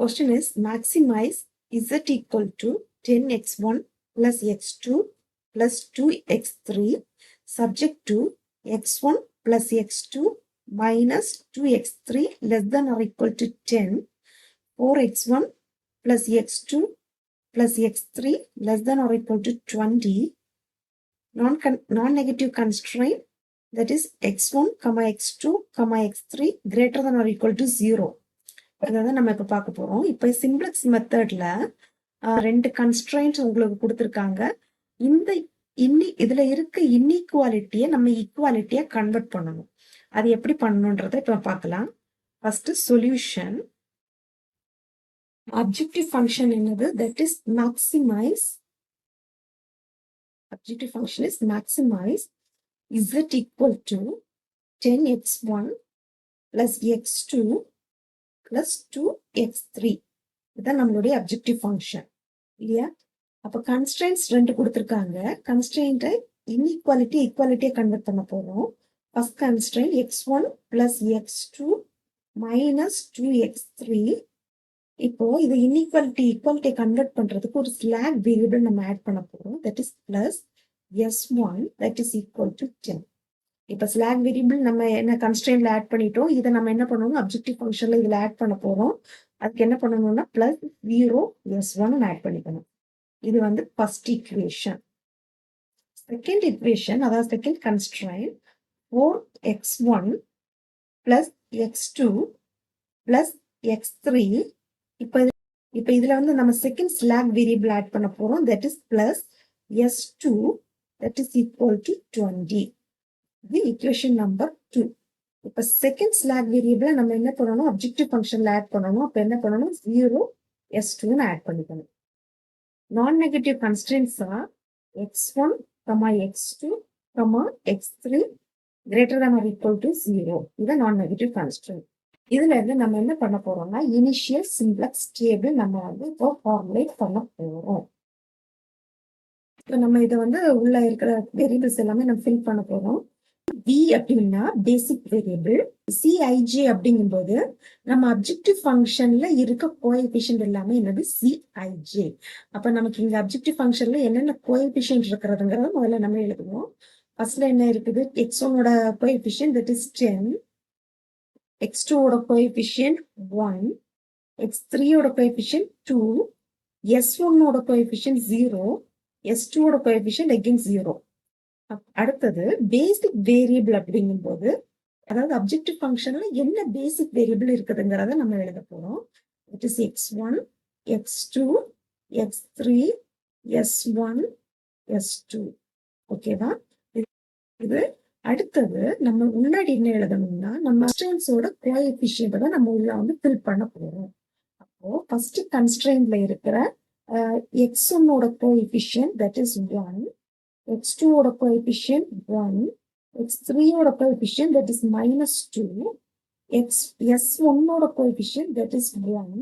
question is maximize z equal to 10x1 plus x2 plus 2x3 subject to x1 plus x2 minus 2x3 less than or equal to 10, 4x1 plus x2 plus x3 less than or equal to 20, non-negative constraint, that is x1, x2, x3 greater than or equal to 0. அதாவது நம்ம இப்போ பார்க்க போறோம். இப்போ simplex மெத்தட்ல 2 constraints உங்களுக்கு கொடுத்துருக்காங்க. இதுல இருக்க இன்இக்வாலிட்டியை நம்ம ஈக்குவாலிட்டியா கன்வெர்ட் பண்ணணும். அது எப்படி பண்ணணுன்றதை இப்போ பார்க்கலாம். First solution. அப்ஜெக்டிவ் ஃபங்க்ஷன் என்னது? That is maximise. Objective function is maximize z equal to 10x1 plus x2 plus 2x3. இதுதான் நம்மளுடைய அப்ஜெக்டிவ் ஃபங்க்ஷன் இல்லையா? அப்போ கன்ஸ்ட்ரெயின்ட்ஸ் 2 கொடுத்துருக்காங்க. கன்ஸ்ட்ரெயின்ட்டை ஈக்குவாலிட்டியை கன்வெர்ட் பண்ண போறோம். First constraint x1 plus x2 minus 2x3. இப்போ இது ஈக்குவாலிட்டியை கன்வெர்ட் பண்றதுக்கு ஒரு ஸ்லாக் வேரியபிள் நம்ம ஆட் பண்ண போறோம். That is plus s1 that is equal to 10. இப்போ ஸ்லாக் வேரியபிள் நம்ம என்ன கன்ஸ்ட்ரெயின்ட்ல ஆட் பண்ணிட்டோம். இதை நம்ம என்ன பண்ணணும்? அப்ஜெக்டிவ் ஃபங்க்ஷன்ல இதுல ஆட் பண்ண போறோம். அதுக்கு என்ன பண்ணணும்னா பிளஸ் 0s1 ஆட் பண்ணிக்கணும். இது வந்து ஃபர்ஸ்ட் ஈக்குவேஷன். செகண்ட் ஈக்குவேஷன், அதாவது second constraint 4x1 plus x2 plus x3. இப்போ இதுல வந்து நம்ம செகண்ட் ஸ்லாக் வேரியபிள் ஆட் பண்ண போறோம். That is plus s2 that is equal to 20. இது ஈக்குவேஷன் நம்பர் 2. இப்போ செகண்ட் ஸ்லாக் வேரியபிளை நம்ம என்ன பண்ணணும்? அப்ஜெக்டிவ் ஃபங்க்ஷன்ல ஆட் பண்ணணும். அப்போ என்ன பண்ணணும்? 0s2 ஆட் பண்ணிக்கணும். நான் negative கன்ஸ்ட்ரெயின்ட்ஸா x1, x2, x3 greater than or equal to 0. இது நான் நெகட்டிவ் கன்ஸ்ட்ரெயின்ட். இதுல இருந்து நம்ம என்ன பண்ண போறோம்னா இனிஷியல் சிம்ப்ளக்ஸ் டேபிள் நம்ம வந்து இப்போ ஃபார்முலேட் பண்ண போறோம். இப்போ நம்ம இதை வந்து உள்ள இருக்கிற வேரியபிள்ஸ் எல்லாமே நம்ம ஃபில் பண்ண போறோம். v அப்படின்னா பேசிக் வேரியபிள். cij அப்படிங்கும்போது நம்ம அப்ஜெக்டிவ் ஃபங்க்ஷன்ல இருக்க கோஎஃபிஷியன்ட் எல்லாமே என்னது? cij. அப்ப நமக்கு இங்க அப்ஜெக்டிவ் ஃபங்க்ஷன்ல என்னென்ன கோஎஃபிஷியன்ட் இருக்கிறதுங்கிறத முதல்ல நம்ம எழுதுவோம். ஃபர்ஸ்ட்ல என்ன இருக்குது? x1ஓட கோஎஃபிஷியன்ட் தட் இஸ் 10, x2 ஓட கோஎஃபிஷியன்ட் 1, x3 ஓட கோஎஃபிஷியன்ட் 2, s1 ஓட கோஎஃபிஷியன்ட் 0, s2 ஓட கோஎஃபிஷியன்ட் அகைன் 0. அடுத்தது பேசிக் வேரியபிள் அப்படிங்கும்போது, அதாவது அப்ஜெக்டிவ் ஃபங்க்ஷன்ல என்ன பேசிக் வேரியபிள் இருக்குதுங்கிறத நம்ம எழுத போறோம். It is x1, x2, x3, s1, s2. ஓகேவா? இது அடுத்தது நம்ம முன்னாடி என்ன எழுதணும்னா நம்ம கன்ஸ்ட்ரெயின்ட்ஸோட கோஎஃபிஷியன்ட் தான் நம்ம உள்ள வந்து ஃபில் பண்ண போறோம். அப்போ ஃபர்ஸ்ட் கன்ஸ்ட்ரெயின்ட்ல இருக்கிற x1ஓட கோஎஃபிஷியன்ட் தட் இஸ் 1, x2ஓட கோஎஃபிஷியன்ட் 1, x3ஓட கோஎஃபிஷியன்ட் தட் இஸ் -2, s1ஓட கோஎஃபிஷியன்ட் தட் இஸ் 1,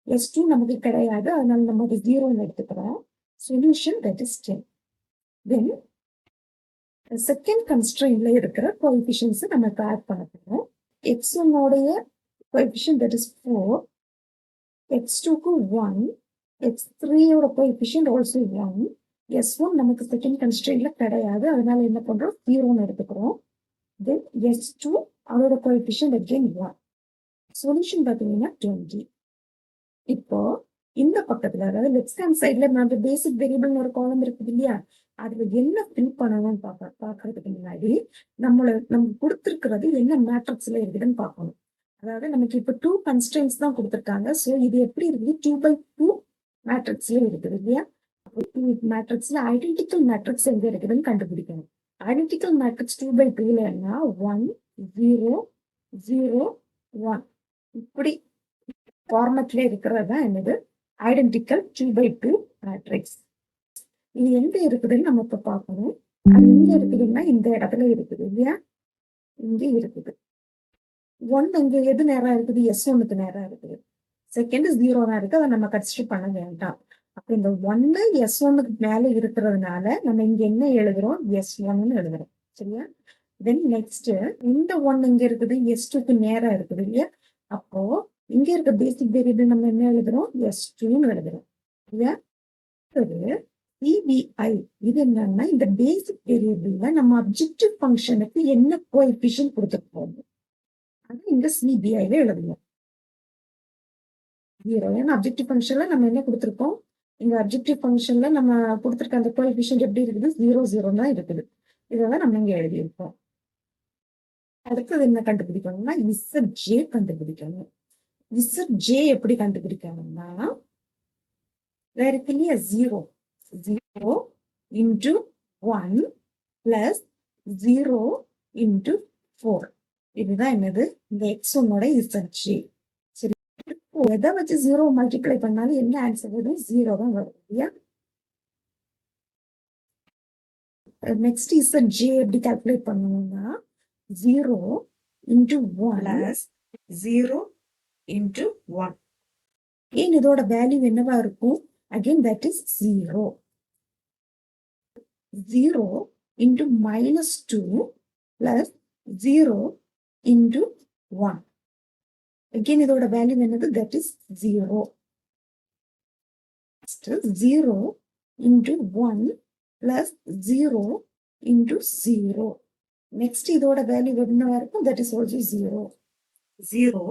s2 நமக்கு கிடையாது, அதனால நம்ம அது 0ன்னு எடுத்துக்கிறோம். Solution that is 10. Then second கன்ஸ்ட்ரெயின்ட்ல இருக்கிற கோஎஃபிஷியன்ட்ஸ் நம்ம ஆட் பண்ண போறோம். x1ஓடைய கோஎஃபிஷியன்ட் தட் இஸ் 4, x2க்கு 1, x3ஓட கோஎஃபிஷியன்ட் ஆல்சோ 1, s1 நமக்கு செகண்ட் கன்ஸ்ட்ரெயின்ட்ல கிடையாது, அதனால என்ன பண்றோம்? 0ன்னு எடுத்துக்கிறோம். தென் s2 அதோட கோஎஃபிஷியன்ட் அகைன் 1. சொல்யூஷன் பார்த்தீங்கன்னா 20. இப்போ இந்த பக்கத்துல, அதாவது லெஃப்ட் ஹேண்ட் சைட்ல நம்ம பேசிக் வேரியபிள்னு ஒரு காலம் இருக்குது இல்லையா? அதுல என்ன ஃபில் பண்ணணும்னு பாக்குறதுக்கு முன்னாடி நமக்கு கொடுத்துருக்கிறது என்ன மேட்ரிக்ஸ்ல இருக்குதுன்னு பார்க்கணும். அதாவது நமக்கு இப்ப 2 கன்ஸ்ட்ரெயின்ட்ஸ் தான் கொடுத்துருக்காங்க. ஸோ இது எப்படி இருக்குது? 2x2 மேட்ரிக்ஸ்ல இருக்குது இல்லையா? மேட்ரிக்ஸ்ல ஐடென்டிக்கல் மேட்ரிக்ஸ் எங்க இருக்குதுன்னு கண்டுபிடிக்கணும். ஐடென்டிக்கல் மேட்ரிக்ஸ் 2x2ல என்ன? 1 0 0 1 இப்படி ஃபார்மட்ல இருக்கிறது தான் என்னது? Identical 2x2 matrix. இது எங்க இருக்குதுன்னு நம்ம இப்ப பார்க்கணும். அது எங்க இருக்குதுன்னா இந்த இடத்துல இருக்குது இல்லையா? இங்க இருக்குது. 1 இங்க எது நேரா இருக்குது? s1க்கு நேரா இருக்குது. செகண்ட் 0 தான் இருக்கு, அதை நம்ம கன்சிடர் பண்ண வேண்டாம். அப்ப இந்த 1 s1க்கு மேல இருக்கிறதுனால நம்ம இங்க என்ன எழுதுறோம்? s1ன்னு எழுதுறோம். சரியா? தென் நெக்ஸ்ட் இந்த 1 இங்க இருக்குது, s2க்கு நேரா இருக்குது இல்லையா? அப்போ இங்க இருக்க பேசிக் வேரியபிள் நம்ம என்ன எழுதுறோம்? S2 எழுதுறோம். சிபிஐ இது என்னன்னா இந்த பேசிக் வேரியபிள்ல நம்ம அப்ஜெக்டிவ் ஃபங்க்ஷனுக்கு என்ன கோஎஃபிஷியன்ட் கொடுத்துருப்போம் அது இந்த சிபிஐல எழுதுவோம். 0 ஏன்னா அப்ஜெக்டிவ் ஃபங்க்ஷன்ல நம்ம என்ன கொடுத்துருக்கோம்? இந்த அப்ஜெக்டிவ் ஃபங்க்ஷன்ல நம்ம கொடுத்துருக்க அந்த கோஎஃபிஷியன்ட் எப்படி இருக்குது? 0 0 தான் இருக்குது. இதெல்லாம் நம்ம இங்க எழுதியிருக்கோம். அடுத்தது என்ன கண்டுபிடிக்கணும்னா இசட்ஜே கண்டுபிடிக்கணும். இசட்ஜே எப்படி கண்டுபிடிக்கணும்னா இருக்கு இல்லையா 0 0 into 1 plus 0 into 4 இதுதான் என்னது? இந்த x1ஓட இசட்ஜே. சரி, எதை வச்சு 0 மல்டிப்ளை பண்ணாலும் என்ன ஆன்சர் வரும்? 0 தான் வரும் இல்லையா? நெக்ஸ்ட் இசட்ஜே எப்படி கால்குலேட் பண்ணணும்னா 0 into 1 plus 0 into 1 ஏன் இதோட வேல்யூ என்னவா இருக்கும்? Again that is 0. 0 into minus 2 plus 0 into 1. Again இதோட வேல்யூ என்னது? That is 0. Next 0 into 1 plus 0 into 0. Next இதோட வேல்யூ என்னவா இருக்கும்? That is also 0. 0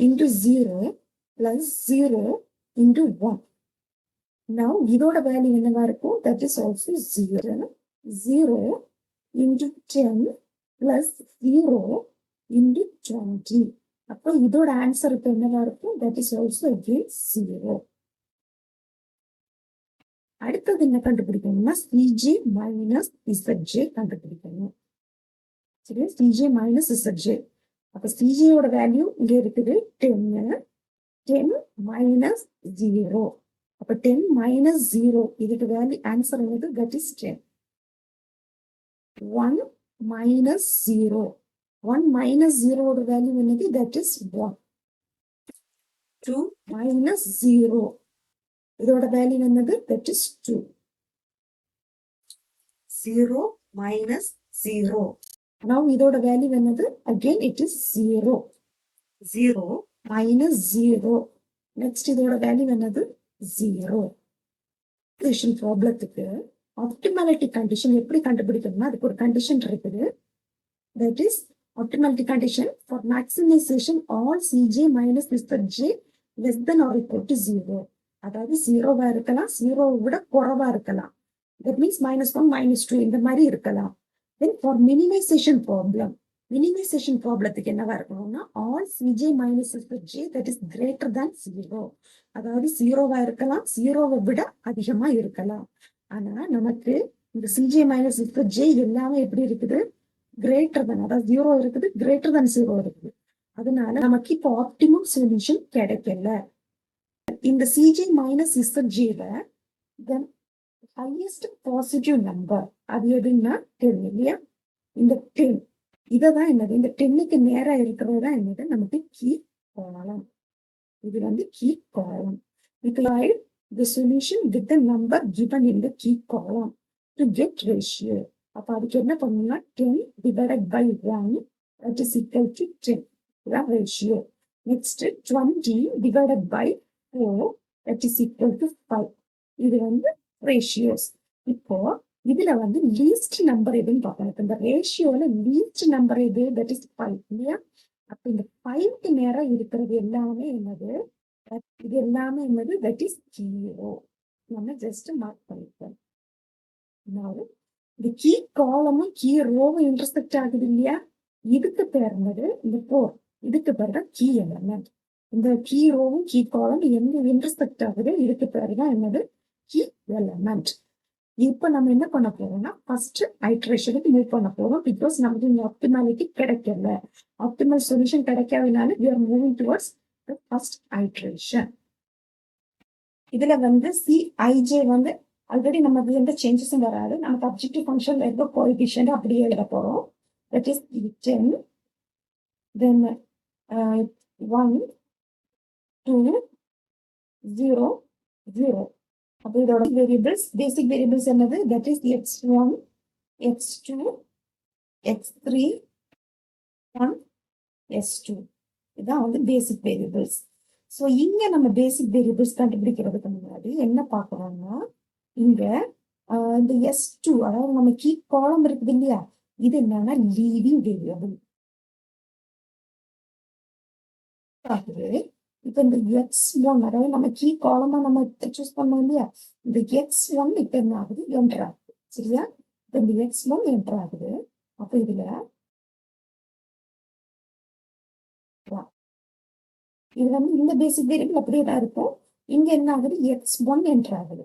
into 0 plus 0 into 1. Now இதோட வேல்யூ என்னவா இருக்கும்? That is also 0. 0 into 10 plus 0 into 20. அப்போ இதோட ஆன்சர் இப்போ என்னவா இருக்கும்? That is also again 0. அடுத்தது என்ன கண்டுபிடிக்கணும்னா CJ minus ZJ கண்டுபிடிக்கணும். சரி, CJ minus ZJ. அப்போ CJ ஓட வேல்யூ இங்க இருக்குது 10. 10 minus 0. அப்ப 10 minus 0 இதுக்கு வேல்யூ ஆன்சர் என்னது? That is 10. 1 minus 0. 1 minus 0 ஓட வேல்யூ என்னது? That is 1. 2 minus 0 இதோட வேல்யூ என்னது? That is 2. 0 minus 0. Now இதோட வேல்யூ என்னது? Again it is 0. 0 minus 0. Next இதோட வேல்யூ என்னது? 0. ஈக்குவேஷன் ப்ராப்ளத்துக்கு ஆப்டிமாலிட்டி கண்டிஷன் எப்படி கண்டுபிடிக்கணும்னா அதுக்கு ஒரு கண்டிஷன் இருக்குது. That is optimality condition for maximization all Cj minus Zj less than or equal to 0. அதாவது 0வா இருக்கலாம், 0வை விட குறைவா இருக்கலாம். That means -1 -2 இந்த மாதிரி இருக்கலாம். Then for minimization problem minimization ப்ராப்ளத்துக்கு என்னவா இருக்கணும்னா all Cj minus Zj that is greater than 0. அதாவது 0வா இருக்கலாம், 0வை விட அதிகமா இருக்கலாம். ஆனா நமக்கு இந்த Cj minus Zj எல்லாமே எப்படி இருக்குது? கிரேட்டர் தன், அதாவது 0 இருக்குது, கிரேட்டர் தன் 0 இருக்குது. அதனால நமக்கு இப்போ ஆப்டிமம் சொல்யூஷன் கிடைக்கல. இந்த Cj minus Zjல then highest positive number அது எதுன்னா 10 இல்லையா? இந்த 10 இததான் என்னது? இந்த 10க்கு நேரா இருக்கிறது தான் என்னது? நமக்கு கீ காலம். இது வந்து கீ காலம். Apply the solution with the number given in the key column to get ratio. அப்ப அதுக்கு என்ன பண்ணணும்னா 10 divided by 1 that is equal to 10. இதான் ratio. Next 20 divided by 4 that is equal to 5. இது வந்து ratios. இப்போ இதுல வந்து லீஸ்ட் நம்பர் எதுன்னு பார்க்கணும். இந்த ரேஷியோல லீஸ்ட் நம்பர் எது? தட் இஸ் 5 இல்லையா? அப்ப இந்த 5க்கு நேரம் இருக்கிறது எல்லாமே என்னது? இது எல்லாமே என்னது? That is zero. நம்ம ஜஸ்ட் மார்க் பண்ணிப்போம். இந்த கீ காலமும் கீ ரோவும் இன்டர்செக்ட் ஆகுது இல்லையா? இதுக்கு பேர் என்னது? இந்த 4 இதுக்கு பேர் தான் கீ எலமெண்ட். இந்த கீ ரோவும் கீ காலம் எங்க இன்டர்செக்ட் ஆகுது? இதுக்கு பேர் தான் என்னது? Key element. இப்ப நம்ம என்ன பண்ண போறோம்னா ஃபர்ஸ்ட் ஐட்ரேஷனுக்கு மூவ் பண்ண போறோம். பிகாஸ் நமக்கு இந்த ஆப்டிமாலிட்டி கிடைக்கல, ஆப்டிமல் சொல்யூஷன் கிடைக்காதனால we are moving towards the first iteration. இதுல வந்து Cij வந்து ஆல்ரெடி நமக்கு எந்த சேஞ்சஸும் வராது. நமக்கு அப்ஜெக்டிவ் ஃபங்க்ஷன்ல இருக்க கோஎஃபிஷியன்ட் அப்படியே எழுத போறோம். That is 10 then 1 2 0 0. அப்போ இதோட வேரியபிள்ஸ் பேசிக் வேரியபிள்ஸ் என்னது? That is x1 x2 x3 1 s2. இதான் வந்து பேசிக் வேரியபிள்ஸ். ஸோ இங்க நம்ம பேசிக் வேரியபிள்ஸ் கண்டுபிடிக்கிறதுக்கு முன்னாடி என்ன பார்க்கறோம்னா, இங்க இந்த S2, அதாவது நம்ம கீ காலம் இருக்குது இல்லையா, இது என்னன்னா லீடிங் வேரியபிள் ஆகுது. இப்ப இந்த X1, அதாவது நம்ம கீ காலமா நம்ம சூஸ் பண்ணோம் இல்லையா, இந்த X1 இப்ப என்ன ஆகுது, என்டர் ஆகுது. சரியா? இப்ப இந்த X1 என்டர் ஆகுது. அப்ப இதுல இது வந்து இந்த பேசிக் வேரியபிள் அப்படியே தான் இருக்கும். இங்க என்ன ஆகுது, X1 என்டர் ஆகுது.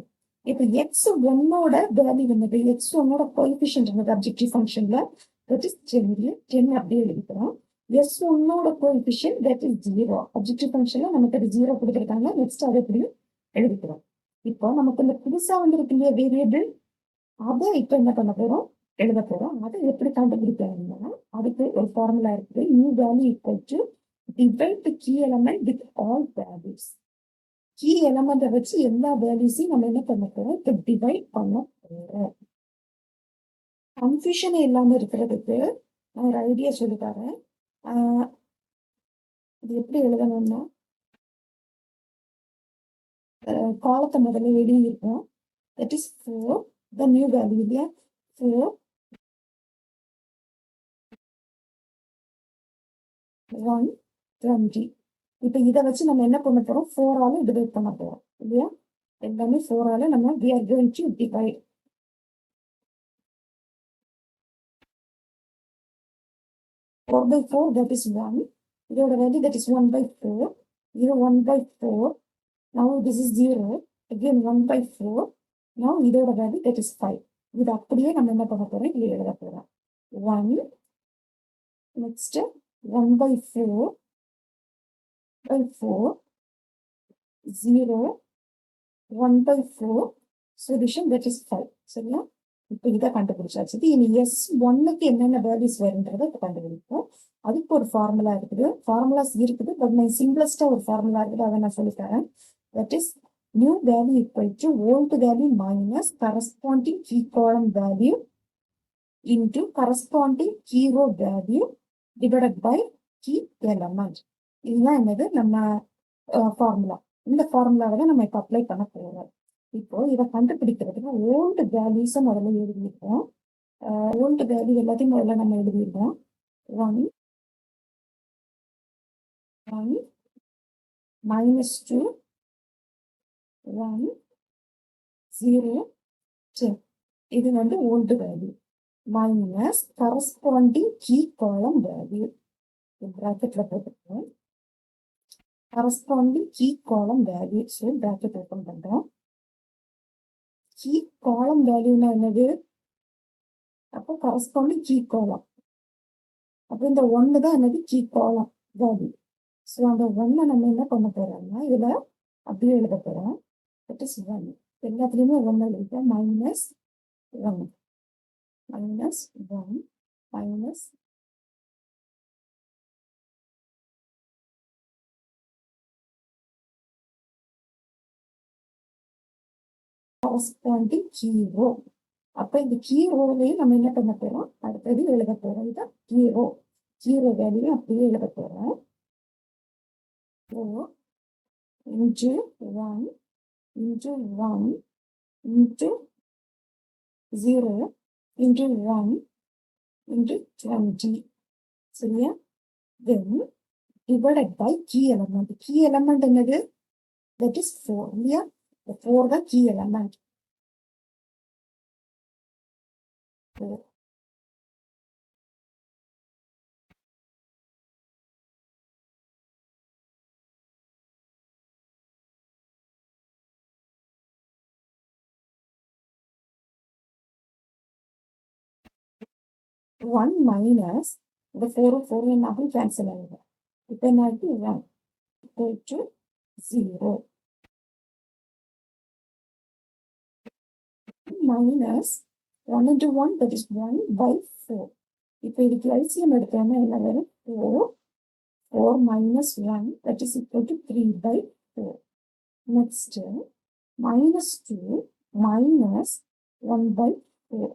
இப்ப X1ஓட வேல்யூ என்னது, X1ஓட கோஎஃபிஷியன்ட் என்னது அப்ஜெக்டிவ் ஃபங்க்ஷன்ல, தட் இஸ் 10 அப்படியே எழுதிக்கிறோம். S1ஓட கோஎஃபிஷியன்ட் தட் இஸ் 0. அப்ஜெக்டிவ் ஃபங்க்ஷன்ல நமக்கு அது 0 கொடுத்துருக்காங்க. நெக்ஸ்ட் அதை எப்படியும் எழுதிக்கிறோம். இப்போ நமக்கு இந்த புதுசா வந்திருக்கு இல்லையா வேரியபிள், அதை இப்ப என்ன பண்ண போறோம், எழுத போறோம். அதை எப்படி கண்டுபிடிக்கணும்னா, அதுக்கு ஒரு ஃபார்முலா இருக்குது. New value equal to divide the key element with all values. Key எலமெண்ட்டை வச்சு எல்லா வேல்யூஸையும் நம்ம என்ன பண்ண போறோம், இப்போ டிவைட் பண்ண போறோம். கன்ஃபியூஷன் இல்லாம இருக்கிறதுக்கு நான் ஒரு ஐடியா சொல்லி தரேன். இது எப்படி எழுதணும்னா, காலத்தை முதல்ல எழுதியிருக்கோம். That is 4, the new value இல்லையா, 4 1 20. இப்போ இதை வச்சு நம்ம என்ன பண்ண போறோம், 4ஆல டிவைட் பண்ண போறோம் இல்லையா, எல்லாமே 4ஆல நம்ம we are going to divide. 4/4 that is 1. இதோட வேல்யூ that is 1/4. இது 1/4. Now this is 0. Again 1/4. Now இதோட வேல்யூ that is 5. இது அப்படியே நம்ம என்ன பண்ண போறோம், இது எழுத போறோம். 1 next 1/4 4 0 1/4 solution that is 5. சரியா? இப்போ இதை கண்டுபிடிச்சாச்சு. இனி S1க்கு என்னென்ன வேல்யூஸ் வருன்றதை இப்போ கண்டுபிடிப்போம். அதுக்கு ஒரு ஃபார்முலா இருக்குது, ஃபார்முலாஸ் இருக்குது, பட் நான் சிம்பிளஸ்டா ஒரு ஃபார்முலா இருக்குது, அதை நான் சொல்லித்தரேன். That is new value equal to old value minus corresponding key column value into corresponding key row value divided by key element. இதுதான் என்னது நம்ம ஃபார்முலா. இந்த ஃபார்முலாவை தான் நம்ம இப்போ அப்ளை பண்ண போறோம். இப்போ இதை கண்டுபிடிக்கிறதுக்கு ஓல்டு வேல்யூஸை முதல்ல எழுதியிருக்கோம். ஓல்டு வேல்யூ எல்லாத்தையும் முதல்ல நம்ம எழுதியிருக்கோம். 1 1 -2 1 0 10. இது வந்து old value minus corresponding key column value பிராக்கெட்ல போட்டுருக்கோம். Corresponding key column value, so bracket open பண்றோம். கீ காலம் வேல்யூனா என்னது, அப்போ கரஸ்பாண்டிங் கீ காலம், அப்போ இந்த 1 தான் என்னது கீ காலம் வேல்யூ. ஸோ அந்த 1 நம்ம என்ன பண்ண போறோம்னா இதுல அப்படியே எழுத போறோம். That is 1. எல்லாத்துலயுமே 1 எழுதிட்டோம். -1 -1 மைனஸ் கரஸ்பாண்டிங் கீ ரோ. அப்ப இந்த கீ ரோலையும் நம்ம என்ன பண்ண போறோம், அடுத்தது எழுத போறோம். இதான் key row. Key row value அப்படியே எழுத போறோம். 4 into 1 into 1 into 0 into 1 into 20. சரியா? then divided by key element. key element என்னது, that is 4 இல்லையா, the 4 தான் key element. 4 1 minus இந்த 4 4 என்ன ஆகும், கேன்சல் ஆகிடும். இப்போ என்ன ஆகுது, 1 equal to 0 minus 1 into 1 that is 1/4. இப்போ இதுக்கு LCM எடுத்தோம்னா என்ன வரும், 4 4 minus 1 that is equal to 3/4. next -2 minus 1/4.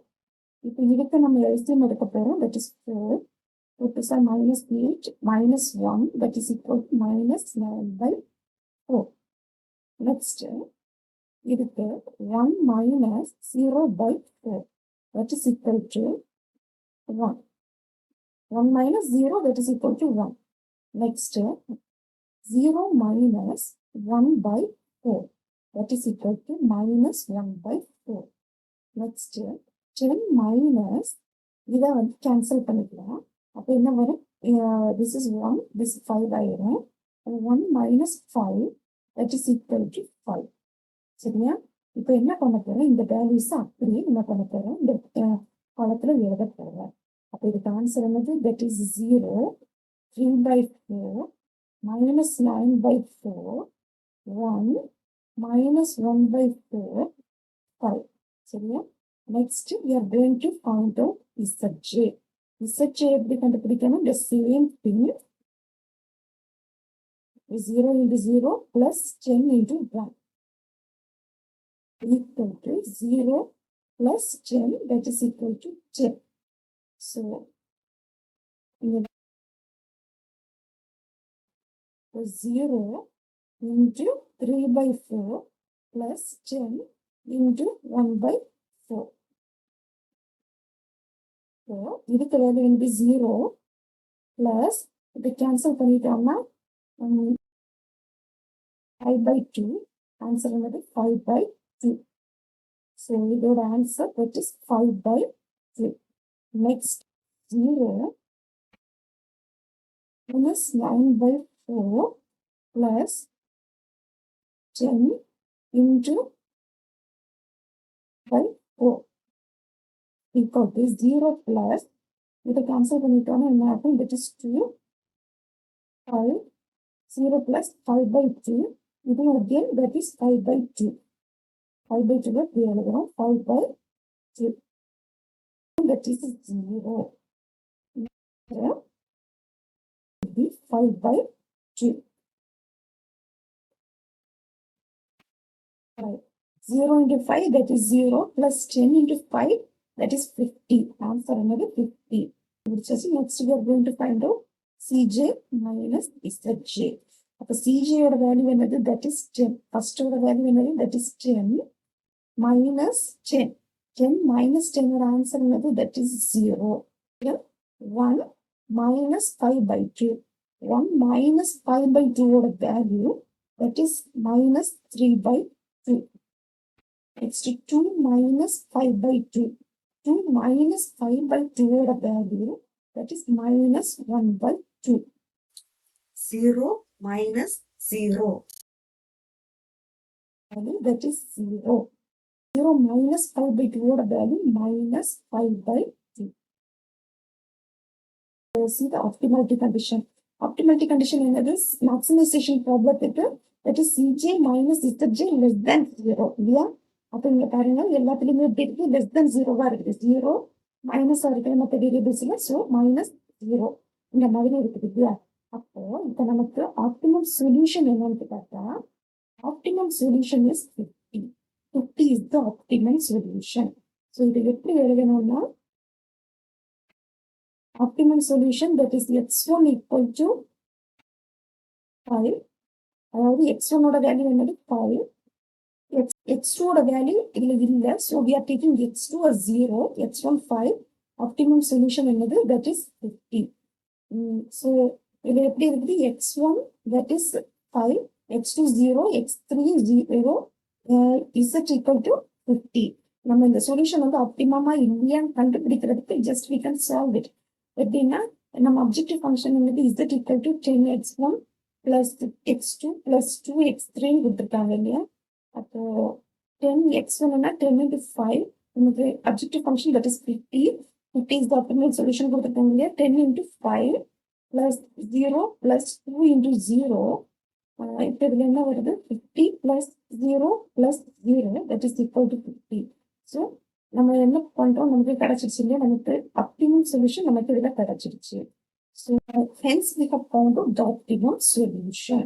இப்போ இதுக்கு நம்ம LCM எடுக்க போறோம். that is 4 4 to 7 minus 8 minus 1 that is equal to minus 9 by 4. Next, இதுக்கு 1 minus 0 by 4 that is equal to 1. 1 minus 0 that is equal to 1. Next, 0 minus 1 by 4 that is equal to minus 1 by 4. Next, 10 minus இதை வந்து cancel பண்ணிக்கலாம். அப்போ என்ன வரும்? This is 1, this is 5 ஆயிரும். 1 minus 5 that is equal to 5. சரியா? இப்போ என்ன பண்ண போறோம்? இந்த வேல்யூஸ் அப்படியே என்ன பண்ண போறோம்? இந்த காலத்துல எழுத போறோம். அப்போ இதுக்கு ஆன்சர் என்னது? That is 0, 3 by 4, minus 9 by 4, 1, minus 1 by 4, 5. சரியா? Next, we are going to find out ZJ. ZJ எப்படி கண்டுபிடிக்கணும்? The same thing. 0 into 0 plus 10 into 1 equal to 0 plus 10 that is equal to 10. So, 0 into 3 by 4 plus 10 into 1 by 4. So, இதுக்கு value வந்து 0 plus இதை cancel பண்ணிட்டோம்னா 5 by 2. Answer என்னது? 5 by 2. So, இதோட answer that is 5 by 2. Next, 0 minus 9 by 4 plus 10 into by 4 equal to 0 plus இதை cancel பண்ணிட்டோம்னா என்ன ஆகும்? that is 2, 5, 0 plus 5 by 2. இது again that is 5 by 2. 5 by 2 இப்படி எழுதுறோம். 5 by 2 that is 0. Be 5 by 2. 0 into 5 that is 0 plus 10 into 5 that is 50. Answer another 50. Next we are going to find out CJ minus ZJ. அப்போ CJ ஓட value என்னது? that is 10. First ஓட value என்னது? that is 10 minus 10. 10 minus 10 ஓட answer என்னது? that is 0. 1 minus 5 by 2. 1 minus 5 by 2 ஓட value that is minus 3 by 2. Next, 2 minus 5 by 2. 2 minus 5 by 2 ஓட value that is minus 1 by 2. 0 minus 0. Value that is 0. 0 minus 5 by 2 ஓட value minus 5 by 2. See the optimality condition. Optimality condition என்னது? maximization ப்ராப்ளத்துக்கு that is CJ minus ZJ less than 0. இல்லையா? அப்போ இங்க பாருங்க எல்லாத்துலயுமே எப்படி இருக்கு? less than 0வா இருக்குது. 0 மைனஸா இருக்கிற மற்ற வேரியபிள்ஸ்ல ஸோ minus 0 இந்த மாதிரி இருக்குது இல்லையா? அப்போ இப்போ நமக்கு ஆப்டிமம் சொல்யூஷன் என்னன்னு பார்த்தா optimum solution is 50. 50 is the optimum solution. So இது எப்படி எழுதணும்னா optimum solution that is x1 equal to 5. அதாவது x1 ஓட வேல்யூ என்னது? 5. x2 ஓட வேல்யூ இதுல இல்ல. so we are taking x2 as 0, x1 5. optimum solution என்னது? that is 50. so இது எப்படி இருக்குது? x1 that is 5, x2 0, x3 0, z equal to 50. நம்ம இந்த சொல்யூஷன் வந்து ஆப்டிமமா இல்லையான்னு கண்டுபிடிக்கிறதுக்கு just we can solve it. எப்படின்னா நம்ம அப்ஜெக்டிவ் ஃபங்க்ஷன் வந்து z equal to 10x1 plus x2 plus 2x3 கொடுத்துருக்காங்க இல்லையா? அப்போ 10x1 10 into 5 நமக்கு objective function that is 50. 50 is the optimal solution கொடுத்துருக்காங்க இல்லையா? 10 into 5 plus 0 plus 2 into 0. இப்போ இதில் என்ன வருது? 50 plus 0 plus 0 that is equal to 50. So நம்ம என்ன பண்றோம்? நமக்கு கிடைச்சிருச்சு இல்லையா? நமக்கு ஆப்டிமம் சொல்யூஷன் நமக்கு இதில் கிடைச்சிருச்சு. So hence we have found out the optimum solution.